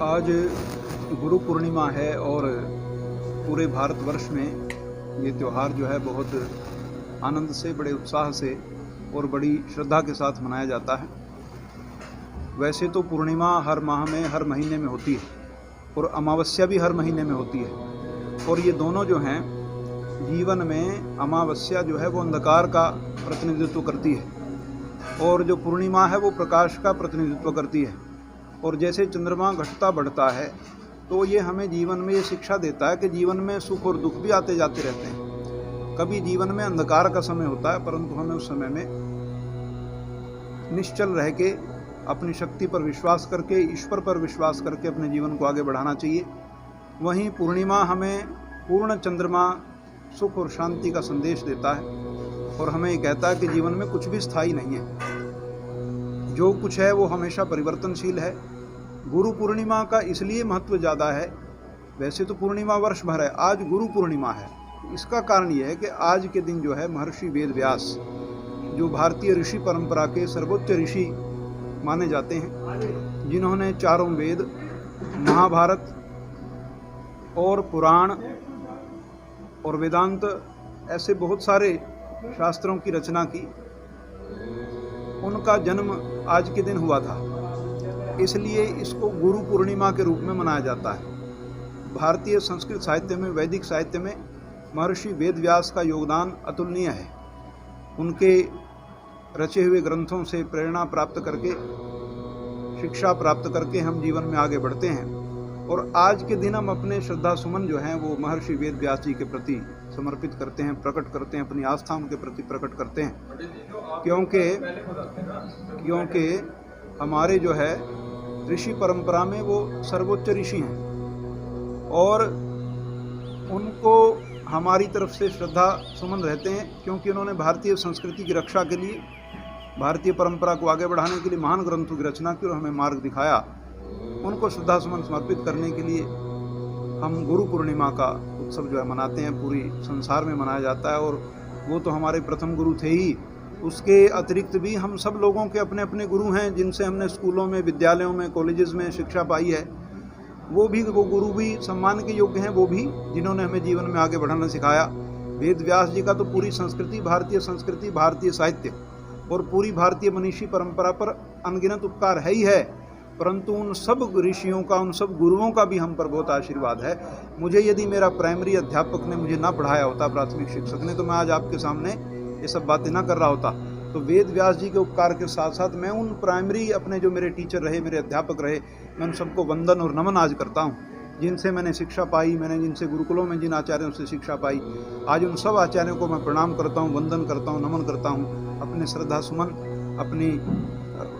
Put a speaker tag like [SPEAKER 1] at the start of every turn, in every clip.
[SPEAKER 1] आज गुरु पूर्णिमा है और पूरे भारतवर्ष में ये त्यौहार जो है बहुत आनंद से, बड़े उत्साह से और बड़ी श्रद्धा के साथ मनाया जाता है। वैसे तो पूर्णिमा हर माह में, हर महीने में होती है और अमावस्या भी हर महीने में होती है, और ये दोनों जो हैं जीवन में, अमावस्या जो है वो अंधकार का प्रतिनिधित्व करती है और जो पूर्णिमा है वो प्रकाश का प्रतिनिधित्व करती है। और जैसे चंद्रमा घटता बढ़ता है तो ये हमें जीवन में ये शिक्षा देता है कि जीवन में सुख और दुख भी आते जाते रहते हैं। कभी जीवन में अंधकार का समय होता है, परंतु हमें उस समय में निश्चल रह के अपनी शक्ति पर विश्वास करके, ईश्वर पर विश्वास करके अपने जीवन को आगे बढ़ाना चाहिए। वहीं पूर्णिमा हमें पूर्ण चंद्रमा सुख और शांति का संदेश देता है और हमें ये कहता है कि जीवन में कुछ भी स्थायी नहीं है, जो कुछ है वो हमेशा परिवर्तनशील है। गुरु पूर्णिमा का इसलिए महत्व ज़्यादा है, वैसे तो पूर्णिमा वर्ष भर है, आज गुरु पूर्णिमा है। इसका कारण ये है कि आज के दिन जो है महर्षि वेद व्यास, जो भारतीय ऋषि परंपरा के सर्वोच्च ऋषि माने जाते हैं, जिन्होंने चारों वेद, महाभारत और पुराण और वेदांत ऐसे बहुत सारे शास्त्रों की रचना की, उनका जन्म आज के दिन हुआ था। इसलिए इसको गुरु पूर्णिमा के रूप में मनाया जाता है। भारतीय संस्कृत साहित्य में, वैदिक साहित्य में महर्षि वेद व्यास का योगदान अतुलनीय है। उनके रचे हुए ग्रंथों से प्रेरणा प्राप्त करके, शिक्षा प्राप्त करके हम जीवन में आगे बढ़ते हैं और आज के दिन हम अपने श्रद्धा सुमन जो हैं वो महर्षि वेद व्यास जी के प्रति समर्पित करते हैं, प्रकट करते हैं, अपनी आस्था उनके प्रति प्रकट करते हैं। क्योंकि हमारे जो है ऋषि परंपरा में वो सर्वोच्च ऋषि हैं और उनको हमारी तरफ से श्रद्धा सुमन रहते हैं, क्योंकि उन्होंने भारतीय संस्कृति की रक्षा के लिए, भारतीय परंपरा को आगे बढ़ाने के लिए महान ग्रंथों की रचना की और हमें मार्ग दिखाया। उनको श्रद्धा सुमन समर्पित करने के लिए हम गुरु पूर्णिमा का उत्सव जो है मनाते हैं। पूरी संसार में मनाया जाता है और वो तो हमारे प्रथम गुरु थे ही। उसके अतिरिक्त भी हम सब लोगों के अपने अपने गुरु हैं, जिनसे हमने स्कूलों में, विद्यालयों में, कॉलेजेस में शिक्षा पाई है। वो गुरु भी सम्मान के योग्य हैं, वो भी जिन्होंने हमें जीवन में आगे बढ़ाना सिखाया। वेद व्यास जी का तो पूरी संस्कृति, भारतीय साहित्य और पूरी भारतीय मनीषी परंपरा पर अनगिनत उपकार है ही है, परंतु उन सब ऋषियों का, उन सब गुरुओं का भी हम पर बहुत आशीर्वाद है। मुझे यदि मेरा प्राइमरी अध्यापक ने मुझे ना पढ़ाया होता, प्राथमिक शिक्षक ने, तो मैं आज आपके सामने ये सब बातें ना कर रहा होता। तो वेद व्यास जी के उपकार के साथ साथ मैं उन प्राइमरी अपने जो मेरे टीचर रहे, मेरे अध्यापक रहे, मैं उन सबको वंदन और नमन आज करता हूँ, जिनसे मैंने शिक्षा पाई, मैंने जिनसे गुरुकुलों में जिन आचार्यों से शिक्षा पाई। आज उन सब आचार्यों को मैं प्रणाम करता हूँ, वंदन करता हूँ, नमन करता हूँ। अपने श्रद्धा सुमन,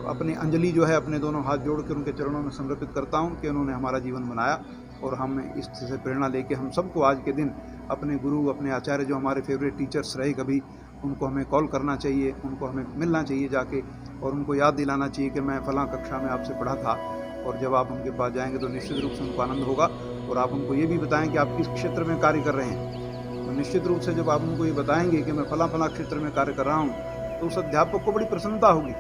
[SPEAKER 1] अपनी अंजलि जो है अपने दोनों हाथ जोड़ कर उनके चरणों में समर्पित करता हूँ कि उन्होंने हमारा जीवन बनाया और हम इससे प्रेरणा लेके हम सबको आज के दिन अपने गुरु, अपने आचार्य, जो हमारे फेवरेट टीचर्स रहे कभी, उनको हमें कॉल करना चाहिए, उनको हमें मिलना चाहिए जाके और उनको याद दिलाना चाहिए कि मैं फ़लाँ कक्षा में आपसे पढ़ा था। और जब आप उनके पास जाएंगे तो निश्चित रूप से उनको आनंद होगा। और आप उनको ये भी बताएं कि आप किस क्षेत्र में कार्य कर रहे हैं, तो निश्चित रूप से जब आप उनको ये बताएंगे कि मैं फ़लाँ क्षेत्र में कार्य कर रहा हूँ, तो उस अध्यापक को बड़ी प्रसन्नता होगी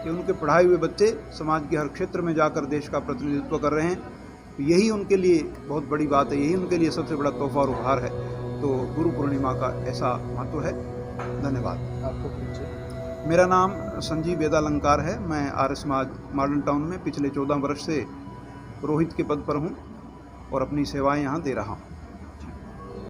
[SPEAKER 1] कि उनके पढ़ाए हुए बच्चे समाज के हर क्षेत्र में जाकर देश का प्रतिनिधित्व कर रहे हैं। तो यही उनके लिए बहुत बड़ी बात है, यही उनके लिए सबसे बड़ा तोहफा और उपहार है। तो गुरु पूर्णिमा का ऐसा महत्व है। धन्यवाद।
[SPEAKER 2] आपको परिचय?
[SPEAKER 1] मेरा नाम संजीव वेदालंकार है। मैं आर्य समाज मॉडर्न टाउन में पिछले 14 वर्ष से पुरोहित के पद पर हूँ और अपनी सेवाएं यहाँ दे रहा हूँ।